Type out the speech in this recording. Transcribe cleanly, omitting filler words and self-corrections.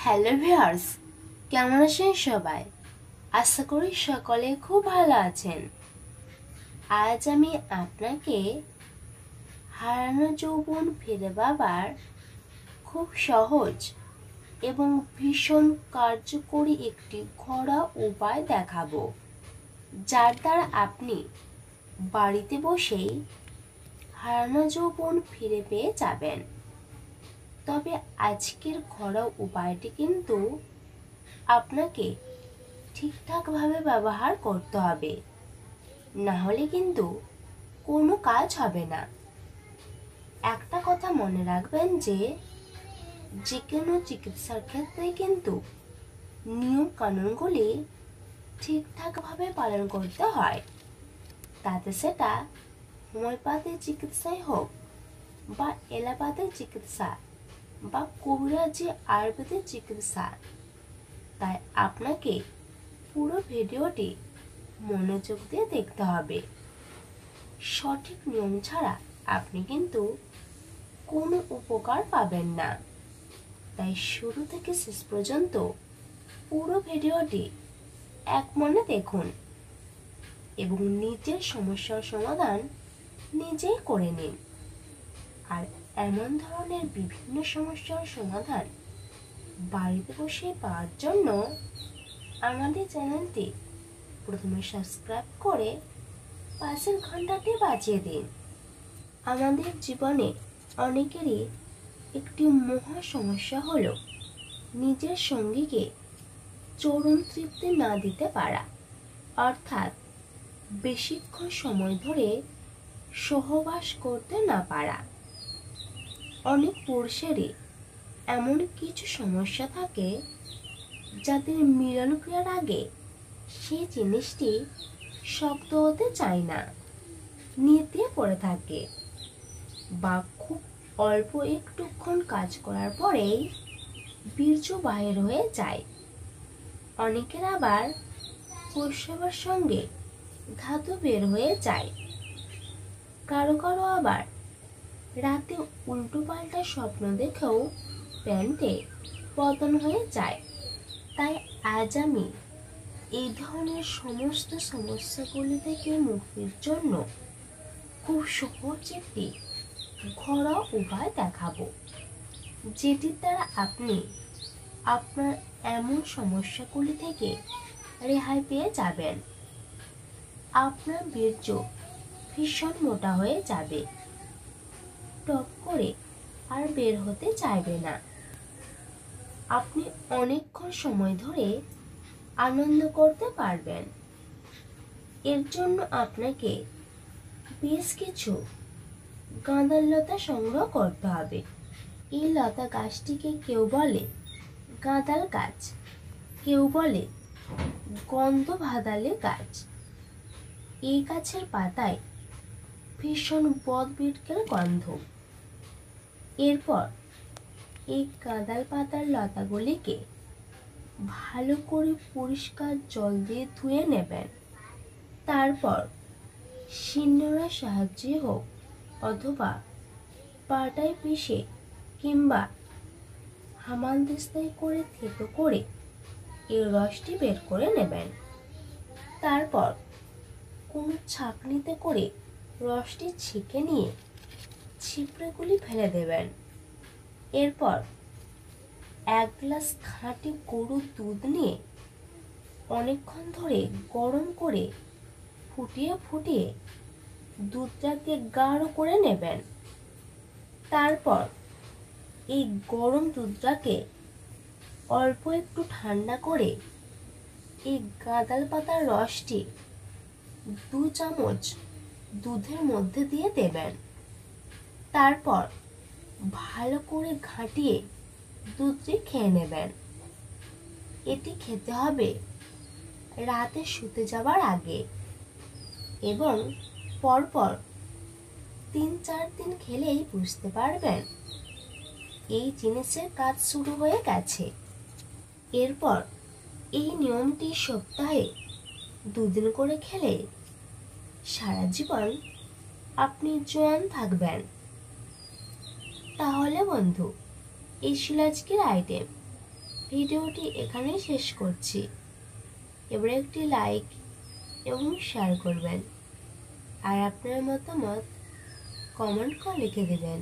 Hello viewers, কেমন আছেন সবাই? আশা করি সকলে খুব ভালো আছেন। আজ আমি আপনাকে হারানো যৌবন ফিরে পাবার খুব সহজ এবং ভীষণ কার্যকরী একটি ঘরোয়া উপায় দেখাবো, যার দ্বারা আপনি বাড়িতে বসেই হারানো যৌবন ফিরে পেয়ে যাবেন। তবে আজকের ঘরোয়া উপায়টি কিন্তু আপনাকে ঠিকঠাকভাবে ব্যবহার করতে হবে, না হলে কিন্তু কোনো কাজ হবে না। একটা কথা মনে রাখবেন যে কোনো চিকিৎসার ক্ষেত্রে কিন্তু নিয়ম কানুনগুলি ঠিকঠাকভাবে পালন করতে হয়, তাতে সেটা হোমিওপ্যাথি চিকিৎসাই হোক বা এলোপ্যাথি চিকিৎসা বা কবিরাজি আয়ুর্বেদিক চিকিৎসা। তাই আপনাকে পুরো ভিডিওটি মনোযোগ দিয়ে দেখতে হবে। সঠিক নিয়ম ছাড়া আপনি কিন্তু কোনো উপকার পাবেন না। তাই শুরু থেকে শেষ পর্যন্ত পুরো ভিডিওটি এক মনে দেখুন এবং নিজের সমস্যার সমাধান নিজেই করে নিন। আর এমন ধরনের বিভিন্ন সমস্যার সমাধান বাড়িতে বসে পাওয়ার জন্য আমাদের চ্যানেলটি প্রথমে সাবস্ক্রাইব করে পাশের ঘন্টাটি বাজিয়ে দিন। আমাদের জীবনে অনেকেরই একটি মহা সমস্যা হলো নিজের সঙ্গীকে চরম তৃপ্তি না দিতে পারা, অর্থাৎ বেশিক্ষণ সময় ধরে সহবাস করতে না পারা। অনেক পুরুষেরই এমন কিছু সমস্যা থাকে যাদের মিলন ক্রিয়ার আগে সেই জিনিসটি শক্ত হতে চায় না, নেতিয়ে পড়ে থাকে, বা খুব অল্প একটুক্ষণ কাজ করার পরেই বীর্য বাহির হয়ে যায়। অনেকের আবার প্রস্রাবের সঙ্গে ধাতু বের হয়ে যায়। কারো কারো আবার রাতে উল্টো পাল্টা স্বপ্ন দেখেও প্যান্টে পতন হয়ে যায়। তাই আজ আমি এই ধরনের সমস্ত সমস্যাগুলি থেকে মুক্তির জন্য খুব সহজ একটি ঘরোয়া উপায় দেখাবো, যেটির দ্বারা আপনি আপনার এমন সমস্যাগুলি থেকে রেহাই পেয়ে যাবেন। আপনার বীর্য ভীষণ মোটা হয়ে যাবে, টপ করে আর বের হতে চাইবে না। আপনি অনেকক্ষণ সময় ধরে আনন্দ করতে পারবেন। এর জন্য আপনাকে বেশ কিছু গাঁদার লতা সংগ্রহ করতে হবে। এই লতা গাছটিকে কেউ বলে গাঁদাল গাছ, কেউ বলে গন্ধ ভাদালে গাছ। এই গাছের পাতায় ভীষণ বদবিটকেল গন্ধ। এরপর এই গাঁদাল পাতার লতাগুলিকে ভালো করে পরিষ্কার জল দিয়ে ধুয়ে নেবেন। তারপর শিলনোড়ার সাহায্যে হোক অথবা পাটায় পিষে কিংবা হামানদিস্তায় করে থেতো করে এই রসটি বের করে নেবেন। তারপর কোনো ছাঁকনিতে করে রসটি ছেঁকে নিয়ে ছিপড়েগুলি ফেলে দেবেন। এরপর 1 গ্লাস খাঁটি গরুর দুধ নিয়ে অনেকক্ষণ ধরে গরম করে ফুটিয়ে ফুটিয়ে দুধটাকে গাঢ় করে নেবেন। তারপর এই গরম দুধটাকে অল্প একটু ঠান্ডা করে এই গাঁদাল পাতার রসটি 2 চামচ দুধের মধ্যে দিয়ে দেবেন। তারপর ভালো করে ঘাঁটিয়ে দুধটি খেয়ে নেবেন। এটি খেতে হবে রাতে শুতে যাবার আগে এবং পরপর 3-4 দিন খেলেই বুঝতে পারবেন এই জিনিসের কাজ শুরু হয়ে গেছে। এরপর এই নিয়মটি সপ্তাহে 2 দিন করে খেলে সারা জীবন আপনি জোয়ান থাকবেন। তাহলে বন্ধু, এই ছিল আজকের আইটেম। ভিডিওটি এখানেই শেষ করছি। এবার একটি লাইক এবং শেয়ার করবেন আর আপনার মতামত কমেন্ট করে লিখে দেবেন।